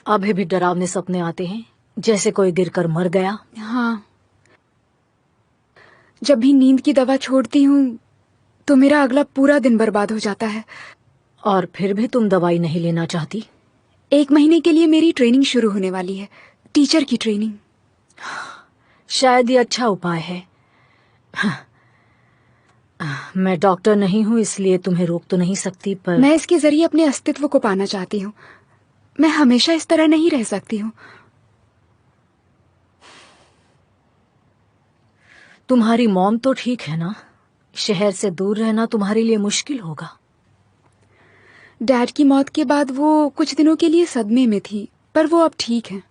अभी भी डरावने सपने आते हैं, जैसे कोई गिरकर मर गया? हाँ, जब भी नींद की दवा छोड़ती हूँ तो मेरा अगला पूरा दिन बर्बाद हो जाता है। और फिर भी तुम दवाई नहीं लेना चाहती? 1 महीने के लिए मेरी ट्रेनिंग शुरू होने वाली है, टीचर की ट्रेनिंग। शायद ये अच्छा उपाय है। मैं डॉक्टर नहीं हूँ, इसलिए तुम्हें रोक तो नहीं सकती, पर मैं इसके जरिए अपने अस्तित्व को पाना चाहती हूँ। मैं हमेशा इस तरह नहीं रह सकती हूँ। तुम्हारी मॉम तो ठीक है ना? शहर से दूर रहना तुम्हारे लिए मुश्किल होगा। डैड की मौत के बाद वो कुछ दिनों के लिए सदमे में थी, पर वो अब ठीक है।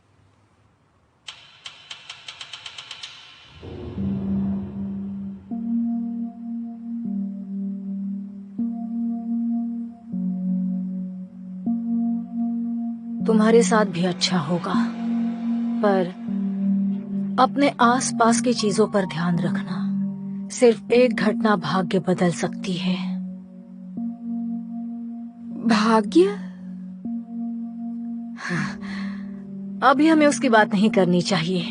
तुम्हारे साथ भी अच्छा होगा, पर अपने आसपास की चीजों पर ध्यान रखना। सिर्फ एक घटना भाग्य बदल सकती है। भाग्य? अभी हमें उसकी बात नहीं करनी चाहिए।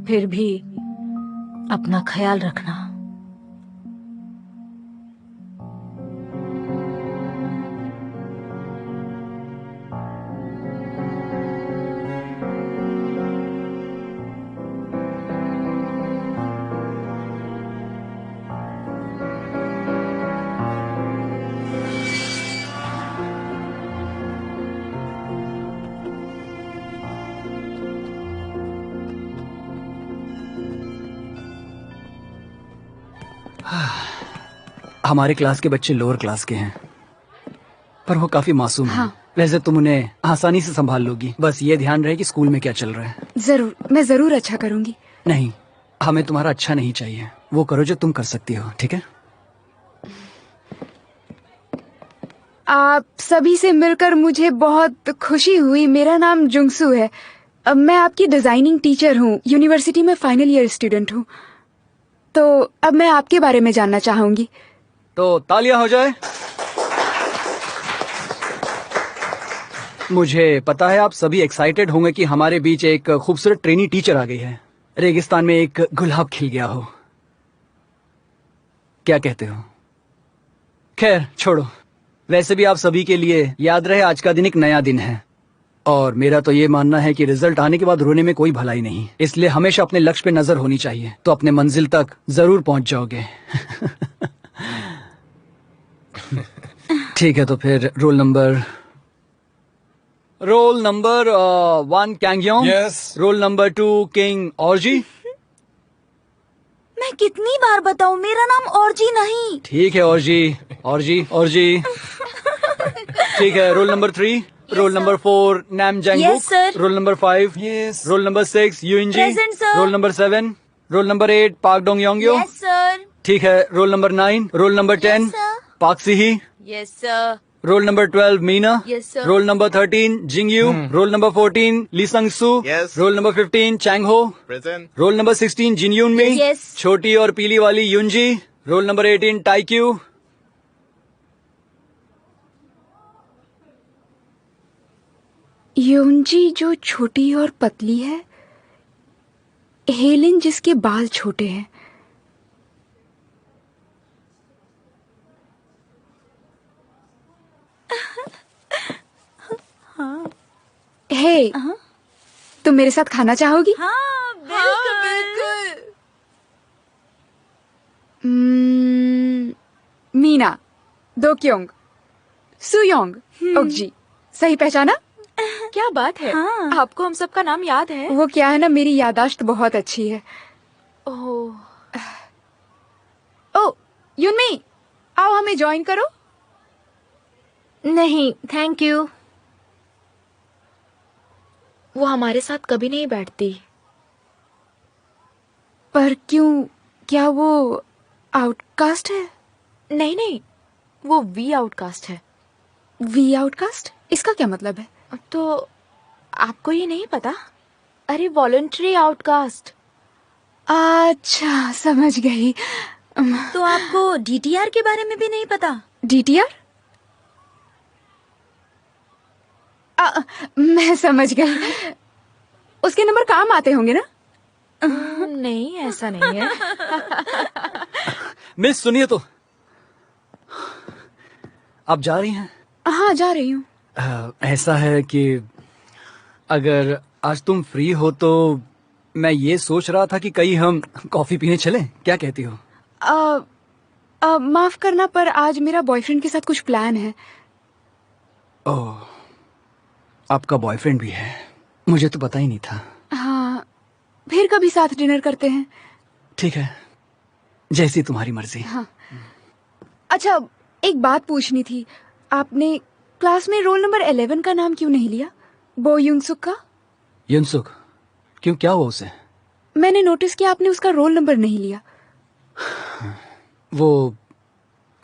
फिर भी अपना ख्याल रखना। हमारे क्लास के बच्चे लोअर क्लास के हैं, पर वो काफी मासूम हैं। हाँ। वैसे तुम उन्हें आसानी से संभाल लोगी, बस ये ध्यान रहे कि स्कूल में क्या चल रहा है। जरूर, मैं जरूर अच्छा करूंगी। नहीं, हमें तुम्हारा अच्छा नहीं चाहिए। वो करो जो तुम कर सकती हो, ठीक है? आप सभी से मिलकर मुझे बहुत खुशी हुई। मेरा नाम जुंगसू है। अब मैं आपकी डिजाइनिंग टीचर हूँ, यूनिवर्सिटी में फाइनल ईयर स्टूडेंट हूँ। तो अब मैं आपके बारे में जानना चाहूंगी। तो तालियां हो जाए। मुझे पता है आप सभी एक्साइटेड होंगे कि हमारे बीच एक खूबसूरत ट्रेनी टीचर आ गई है। रेगिस्तान में एक गुलाब खिल गया हो, क्या कहते हो? खैर छोड़ो। वैसे भी आप सभी के लिए याद रहे, आज का दिन एक नया दिन है, और मेरा तो ये मानना है कि रिजल्ट आने के बाद रोने में कोई भलाई नहीं। इसलिए हमेशा अपने लक्ष्य पे नजर होनी चाहिए, तो अपने मंजिल तक जरूर पहुंच जाओगे। ठीक है, तो फिर रोल नंबर 1 कैंगयोंग। Yes. रोल नंबर 2 किंग ऑर्जी। मैं कितनी बार बताऊं, मेरा नाम औरजी नहीं। ठीक है, ऑर्जी ऑर्जी ऑर्जी। ठीक है, रोल नंबर 3। रोल नंबर 4 नैम जैंगबुक। Yes, sir. Roll number 5। Yes. Roll number 6 यूइनजी। Present, sir. Roll number 7। Roll number 8 पाक डोंग योंगयो। Yes sir. ठीक है, roll number 9। Roll number 10 sir. पाक सिही। Yes sir. Roll number 12 Meena. Yes, sir. Roll number 13 जिंगयू। रोल नंबर 14 ली संग सू। Yes. रोल नंबर 15 चैंग हो। Present. रोल नंबर 16 जिनयून मी। Yes. छोटी और पीली वाली युनजी। Roll number 18 टाइक्यू। योंजी जो छोटी और पतली है, हेलेन जिसके बाल छोटे हैं। हे, तुम मेरे साथ खाना चाहोगी? हाँ बिल्कुल। मीना, दोक्योंग, सुयोंग, ओकजी। सही पहचाना? क्या बात है। हाँ। आपको हम सबका नाम याद है? वो क्या है ना, मेरी यादाश्त बहुत अच्छी है। ओह, ओ युनमी, आओ हमें ज्वाइन करो। नहीं, थैंक यू। वो हमारे साथ कभी नहीं बैठती। पर क्यों? क्या वो आउटकास्ट है? नहीं नहीं, वो वी आउटकास्ट है। V outcast? इसका क्या मतलब है? तो आपको ये नहीं पता? अरे वॉलंटरी आउटकास्ट। अच्छा, समझ गई। तो आपको डीटीआर के बारे में भी नहीं पता? डीटीआर? मैं समझ गई। उसके नंबर काम आते होंगे ना? नहीं, ऐसा नहीं है। मिस सुनिए तो, आप जा रही हैं? हाँ, जा रही हूँ। ऐसा है कि अगर आज तुम फ्री हो तो मैं ये सोच रहा था कि कहीं हम कॉफी पीने चलें, क्या कहती हो? माफ करना, पर आज मेरा बॉयफ्रेंड के साथ कुछ प्लान है। ओह, आपका बॉयफ्रेंड भी है? मुझे तो पता ही नहीं था। हाँ, फिर कभी साथ डिनर करते हैं। ठीक है, जैसी तुम्हारी मर्जी। हाँ। अच्छा, एक बात पूछनी थी। आपने क्लास में रोल नंबर 11 का नाम क्यों नहीं लिया? बो युंगसुक का? युनसुक? क्यों, क्या हुआ उसे? मैंने नोटिस किया आपने उसका रोल नंबर नहीं लिया। वो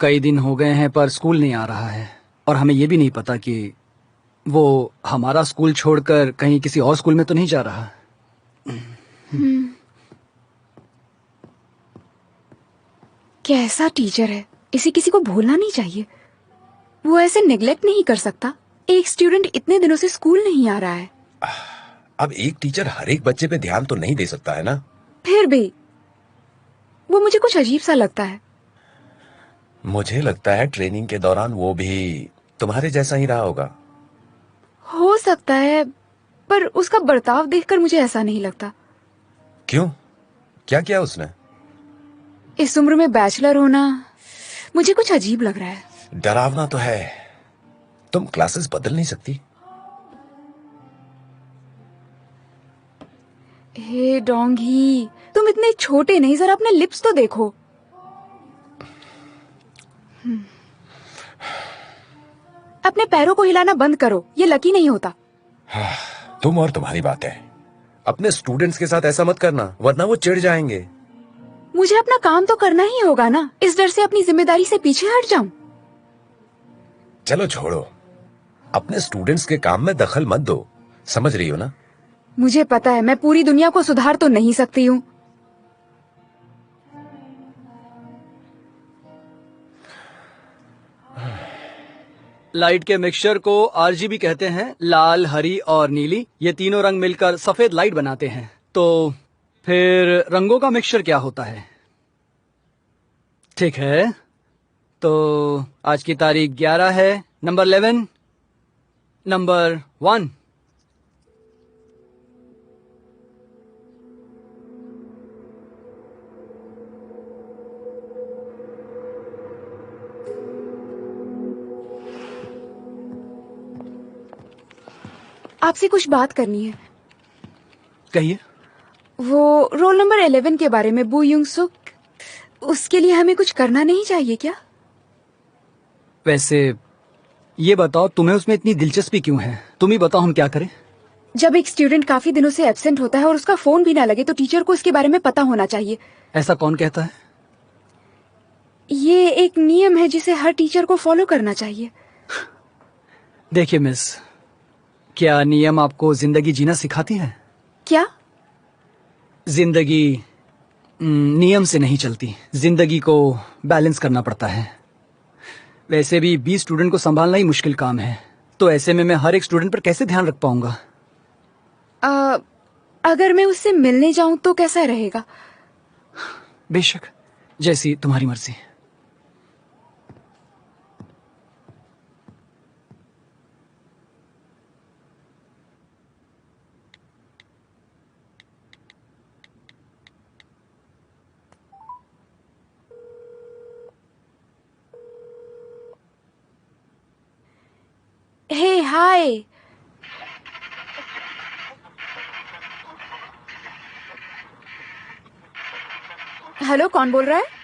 कई दिन हो गए हैं पर स्कूल नहीं आ रहा है, और हमें ये भी नहीं पता कि वो हमारा स्कूल छोड़कर कहीं किसी और स्कूल में तो नहीं जा रहा। कैसा टीचर है, इसे किसी को भूलना नहीं चाहिए। वो ऐसे नेग्लेक्ट नहीं कर सकता। एक स्टूडेंट इतने दिनों से स्कूल नहीं आ रहा है। अब एक टीचर हर एक बच्चे पे ध्यान तो नहीं दे सकता है ना। फिर भी वो मुझे कुछ अजीब सा लगता है। मुझे लगता है ट्रेनिंग के दौरान वो भी तुम्हारे जैसा ही रहा होगा। हो सकता है, पर उसका बर्ताव देखकर मुझे ऐसा नहीं लगता। क्यों, क्या किया उसने? इस उम्र में बैचलर होना मुझे कुछ अजीब लग रहा है। डरावना तो है। तुम क्लासेस बदल नहीं सकती? हे डोंगी, तुम इतने छोटे नहीं, जरा अपने लिप्स तो देखो। अपने पैरों को हिलाना बंद करो, ये लकी नहीं होता। तुम और तुम्हारी बात है। अपने स्टूडेंट्स के साथ ऐसा मत करना, वरना वो चिढ़ जाएंगे। मुझे अपना काम तो करना ही होगा ना, इस डर से अपनी जिम्मेदारी से पीछे हट जाऊं? चलो छोड़ो, अपने स्टूडेंट्स के काम में दखल मत दो, समझ रही हो ना? मुझे पता है, मैं पूरी दुनिया को सुधार तो नहीं सकती हूँ। लाइट के मिक्सचर को आरजीबी कहते हैं। लाल, हरी और नीली, ये तीनों रंग मिलकर सफेद लाइट बनाते हैं। तो फिर रंगों का मिक्सचर क्या होता है? ठीक है, तो आज की तारीख 11 है, नंबर 11, नंबर 1। आपसे कुछ बात करनी है। कहिए। वो रोल नंबर 11 के बारे में, बू युंग सुक, उसके लिए हमें कुछ करना नहीं चाहिए क्या? वैसे ये बताओ, तुम्हें उसमें इतनी दिलचस्पी क्यों है? तुम ही बताओ, हम क्या करें? जब एक स्टूडेंट काफी दिनों से एब्सेंट होता है और उसका फोन भी ना लगे, तो टीचर को इसके बारे में पता होना चाहिए। ऐसा कौन कहता है? ये एक नियम है जिसे हर टीचर को फॉलो करना चाहिए। देखिए मिस, क्या नियम आपको जिंदगी जीना सिखाती है? क्या? जिंदगी नियम से नहीं चलती, जिंदगी को बैलेंस करना पड़ता है। वैसे भी 20 स्टूडेंट को संभालना ही मुश्किल काम है, तो ऐसे में मैं हर एक स्टूडेंट पर कैसे ध्यान रख पाऊंगा? अगर मैं उससे मिलने जाऊं तो कैसा रहेगा? बेशक, जैसी तुम्हारी मर्जी। हे हाय। हेलो, कौन बोल रहा है?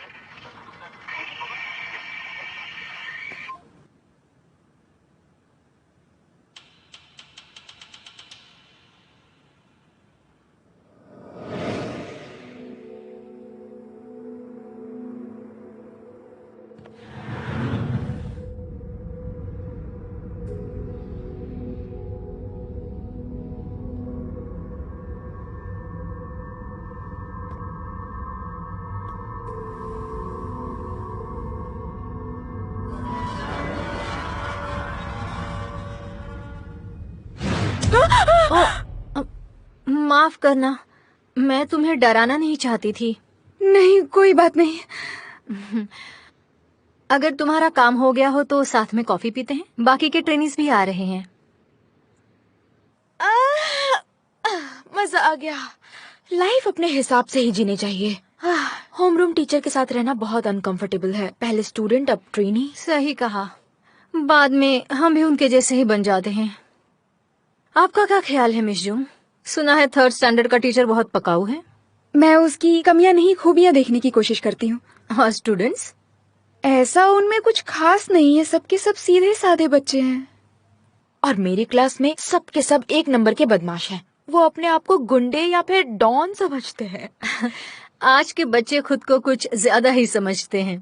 माफ करना, मैं तुम्हें डराना नहीं चाहती थी। नहीं, कोई बात नहीं। अगर तुम्हारा काम हो गया हो तो साथ में कॉफी पीते हैं, बाकी के ट्रेनीज भी आ रहे हैं। मजा आ गया। लाइफ अपने हिसाब से ही जीनी चाहिए। होमरूम टीचर के साथ रहना बहुत अनकंफर्टेबल है। पहले स्टूडेंट, अब ट्रेनी। सही कहा, बाद में हम भी उनके जैसे ही बन जाते हैं। आपका क्या ख्याल है मिस जून? सुना है 3rd स्टैंडर्ड का टीचर बहुत पकाऊ है। मैं उसकी कमियां नहीं, खूबियां देखने की कोशिश करती हूँ। और स्टूडेंट्स? ऐसा उनमें कुछ खास नहीं है, सबके सब सीधे साधे बच्चे हैं। और मेरी क्लास में सब के सब 1 नंबर के बदमाश हैं। वो अपने आप को गुंडे या फिर डॉन समझते हैं। आज के बच्चे खुद को कुछ ज्यादा ही समझते हैं।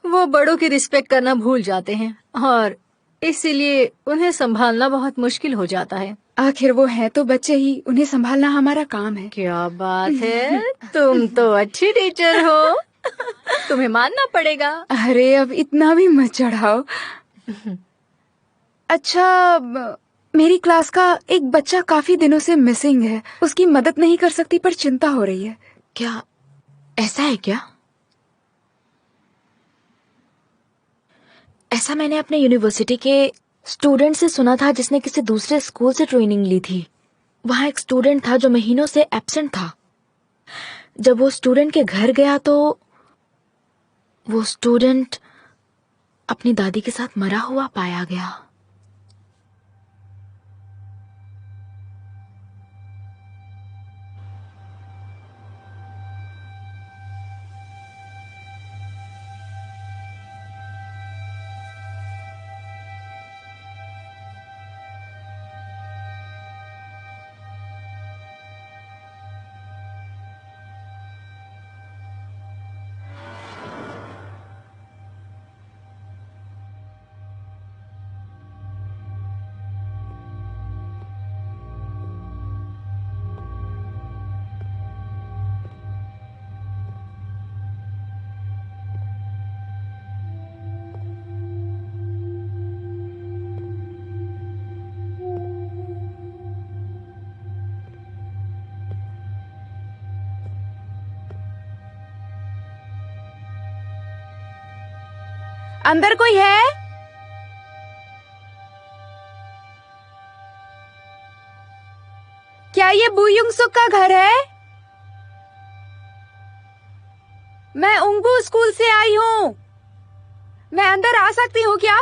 वो बड़ों की रिस्पेक्ट करना भूल जाते हैं और इसीलिए उन्हें संभालना बहुत मुश्किल हो जाता है। आखिर वो हैं तो बच्चे ही, उन्हें संभालना हमारा काम है। क्या बात है, तुम तो अच्छी टीचर हो। तुम्हें मानना पड़ेगा। अरे अब इतना भी मत चढ़ाओ। अच्छा, मेरी क्लास का एक बच्चा काफी दिनों से मिसिंग है। उसकी मदद नहीं कर सकती पर चिंता हो रही है। क्या ऐसा है क्या? ऐसा मैंने अपने यूनिवर्सिटी के स्टूडेंट से सुना था जिसने किसी दूसरे स्कूल से ट्रेनिंग ली थी। वहां एक स्टूडेंट था जो महीनों से एब्सेंट था। जब वो स्टूडेंट के घर गया तो वो स्टूडेंट अपनी दादी के साथ मरा हुआ पाया गया। अंदर कोई है? क्या ये बू युंग सुक का घर है? मैं उंगबू स्कूल से आई हूँ। मैं अंदर आ सकती हूँ क्या?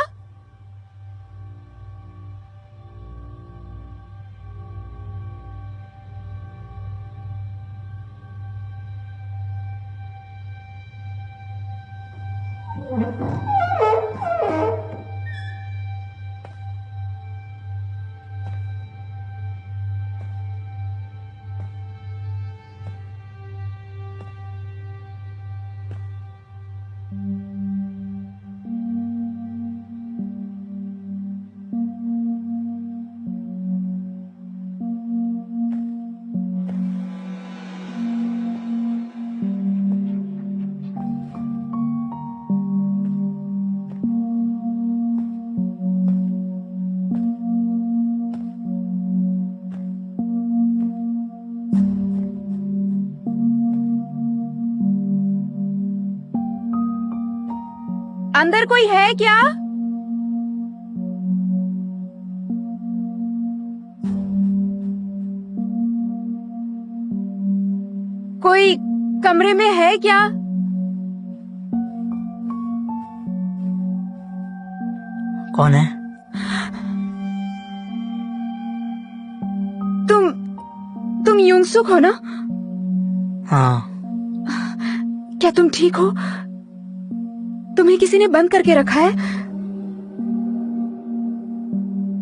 अंदर कोई है क्या? कोई कमरे में है क्या? कौन है? तुम युंगसुक हो ना? हाँ। क्या तुम ठीक हो? तुम्हें किसी ने बंद करके रखा है?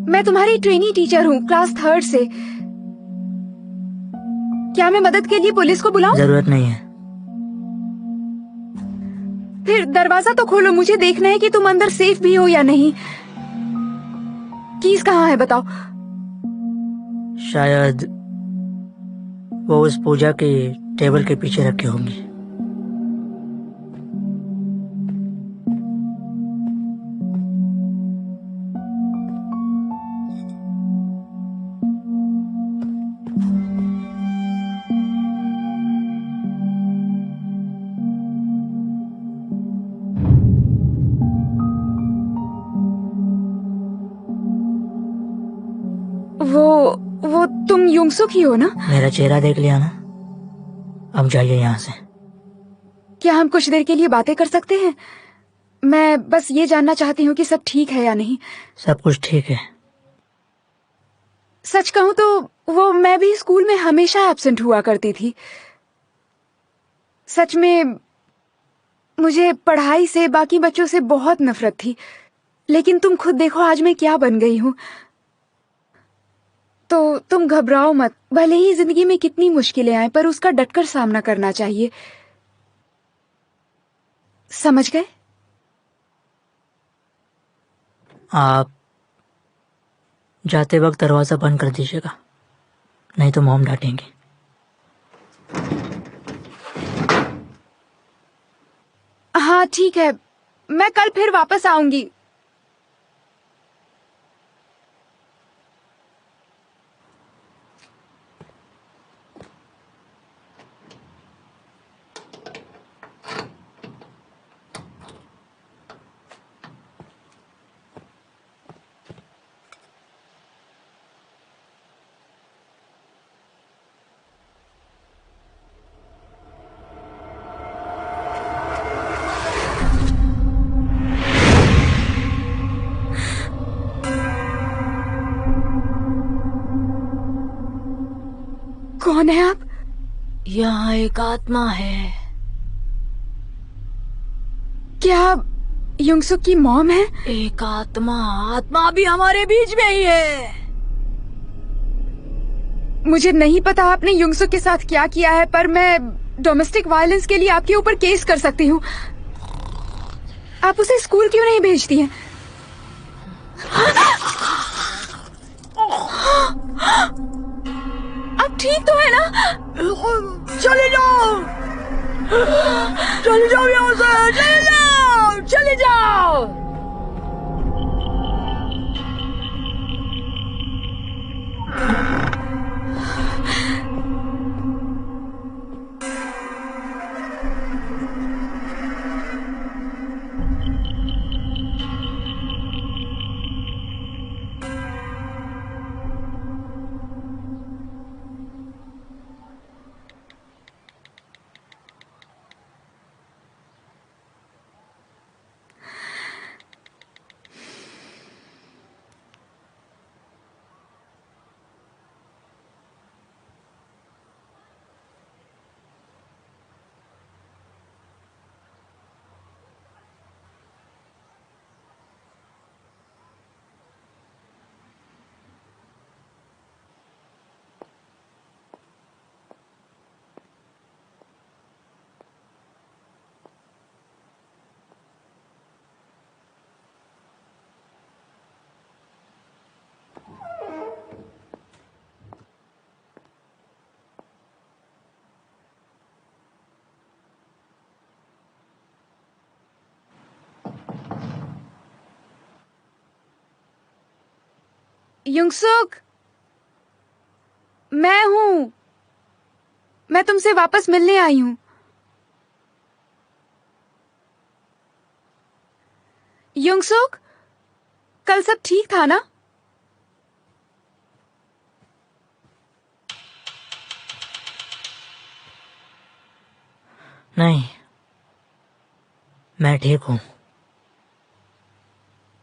मैं तुम्हारी ट्रेनी टीचर हूँ, क्लास 3rd से। क्या मैं मदद के लिए पुलिस को बुलाऊं? जरूरत नहीं है। फिर दरवाजा तो खोलो, मुझे देखना है कि तुम अंदर सेफ भी हो या नहीं। कीज कहाँ है बताओ। शायद वो उस पूजा के टेबल के पीछे रखे होंगे। युंगसुक ही हो ना? मेरा चेहरा देख लिया ना, अब जाइए यहाँ से। क्या हम कुछ देर के लिए बातें कर सकते हैं? मैं बस ये जानना चाहती हूँ कि सब ठीक है या नहीं। सब कुछ ठीक है। सच कहूँ तो वो मैं भी स्कूल में हमेशा एब्सेंट हुआ करती थी। सच में मुझे पढ़ाई से, बाकी बच्चों से बहुत नफरत थी। लेकिन तुम खुद देखो आज मैं क्या बन गई हूँ। तो तुम घबराओ मत। भले ही जिंदगी में कितनी मुश्किलें आए, पर उसका डटकर सामना करना चाहिए। समझ गए? आप जाते वक्त दरवाजा बंद कर दीजिएगा, नहीं तो मॉम डांटेंगी। हाँ ठीक है, मैं कल फिर वापस आऊंगी। कौन है आप? यहाँ एक आत्मा है। क्या आप युंगसुक की मॉम है? एक आत्मा भी हमारे बीच में ही है। मुझे नहीं पता आपने युंगसुक के साथ क्या किया है, पर मैं डोमेस्टिक वायलेंस के लिए आपके ऊपर केस कर सकती हूँ। आप उसे स्कूल क्यों नहीं भेजती हैं? आप ठीक तो है ना? चले जाओ, चले जाओ यहाँ से, चले जाओ, चले जाओ। युंगसुक, मैं हूँ। मैं तुमसे वापस मिलने आई हूँ। युंगसुक, कल सब ठीक था ना? नहीं, मैं ठीक हूँ।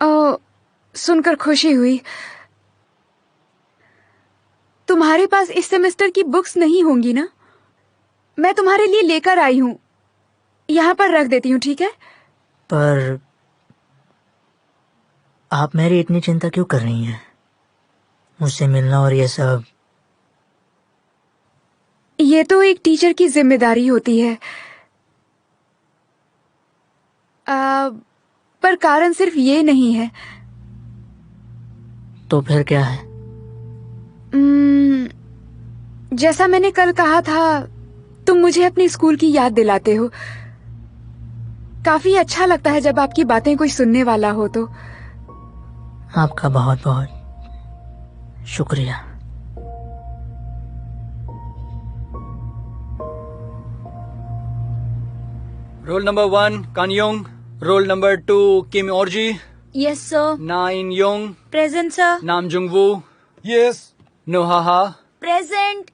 ओ, सुनकर खुशी हुई। तुम्हारे पास इस सेमेस्टर की बुक्स नहीं होंगी ना? मैं तुम्हारे लिए लेकर आई हूँ। यहाँ पर रख देती हूँ, ठीक है? पर आप मेरी इतनी चिंता क्यों कर रही हैं? मुझसे मिलना और ये सब। ये तो एक टीचर की जिम्मेदारी होती है। पर कारण सिर्फ ये नहीं है। तो फिर क्या है? जैसा मैंने कल कहा था, तुम मुझे अपने स्कूल की याद दिलाते हो। काफी अच्छा लगता है जब आपकी बातें कोई सुनने वाला हो तो। आपका बहुत बहुत शुक्रिया। रोल नंबर 1 कान योंग, रोल नंबर 2 किम ऑर्जी, यस सर। 9 योंग, प्रेजेंट सर। नाम जुंगवू, यस। नोहाहा, प्रेजेंट।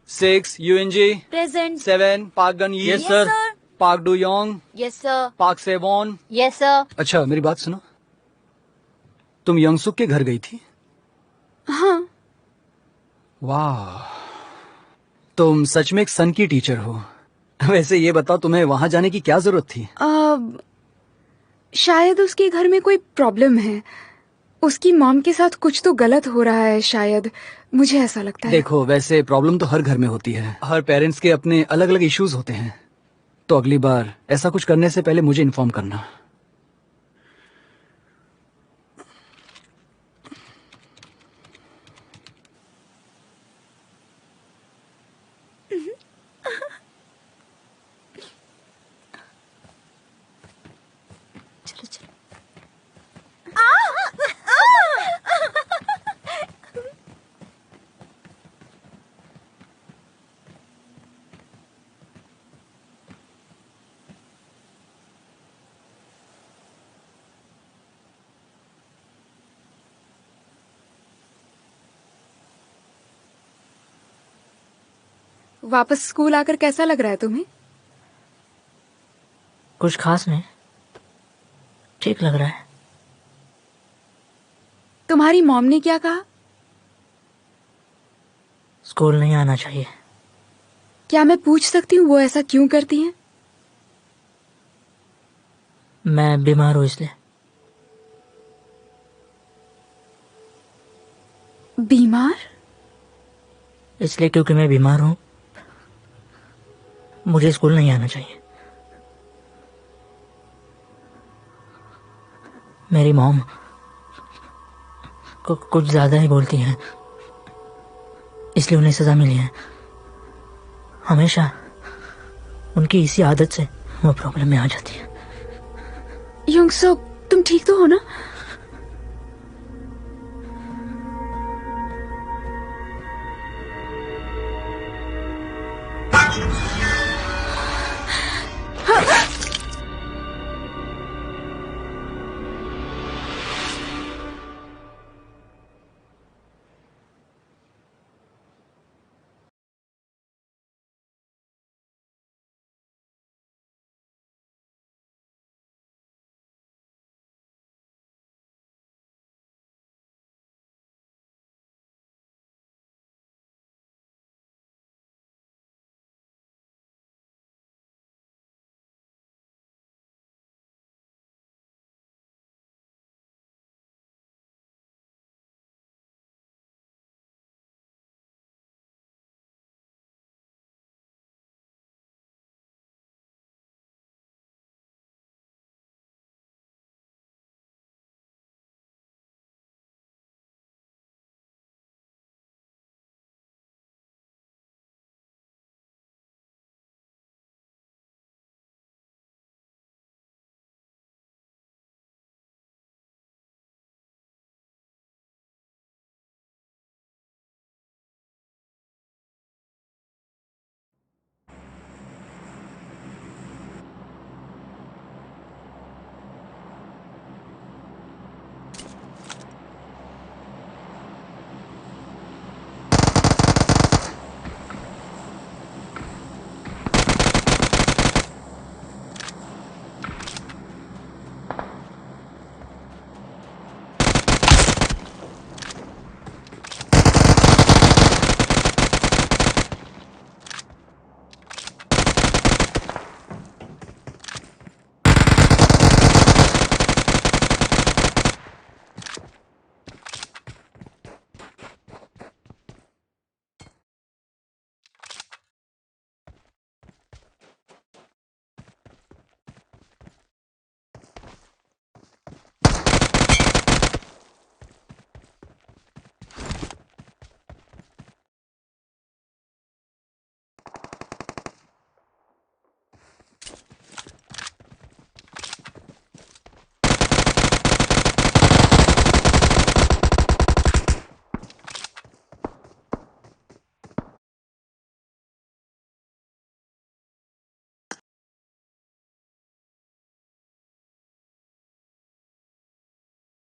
सिक्स यूएनजी, प्रेजेंट। 7 पार्क गन यी, Yes, sir. पार्क डू योंग, यस सर। पार्क सेवॉन। Yes sir. अच्छा मेरी बात सुनो, तुम यंगसुक के घर गई थी? हाँ। वाह, तुम सच में एक सन की टीचर हो। वैसे ये बताओ तुम्हें वहां जाने की क्या जरूरत थी? शायद उसके घर में कोई प्रॉब्लम है। उसकी मॉम के साथ कुछ तो गलत हो रहा है शायद, मुझे ऐसा लगता है। देखो वैसे प्रॉब्लम तो हर घर में होती है, हर पेरेंट्स के अपने अलग अलग इश्यूज होते हैं। तो अगली बार ऐसा कुछ करने से पहले मुझे इन्फॉर्म करना। चलो चलो। वापस स्कूल आकर कैसा लग रहा है तुम्हें? कुछ खास नहीं, ठीक लग रहा है। तुम्हारी मॉम ने क्या कहा? स्कूल नहीं आना चाहिए। क्या मैं पूछ सकती हूँ वो ऐसा क्यों करती हैं? मैं बीमार हूँ इसलिए। बीमार? इसलिए क्योंकि मैं बीमार हूँ मुझे स्कूल नहीं आना चाहिए। मेरी मॉम कुछ ज्यादा ही बोलती हैं, इसलिए उन्हें सजा मिली है। हमेशा उनकी इसी आदत से वो प्रॉब्लम में आ जाती है। युंगसुक, तुम ठीक तो हो ना?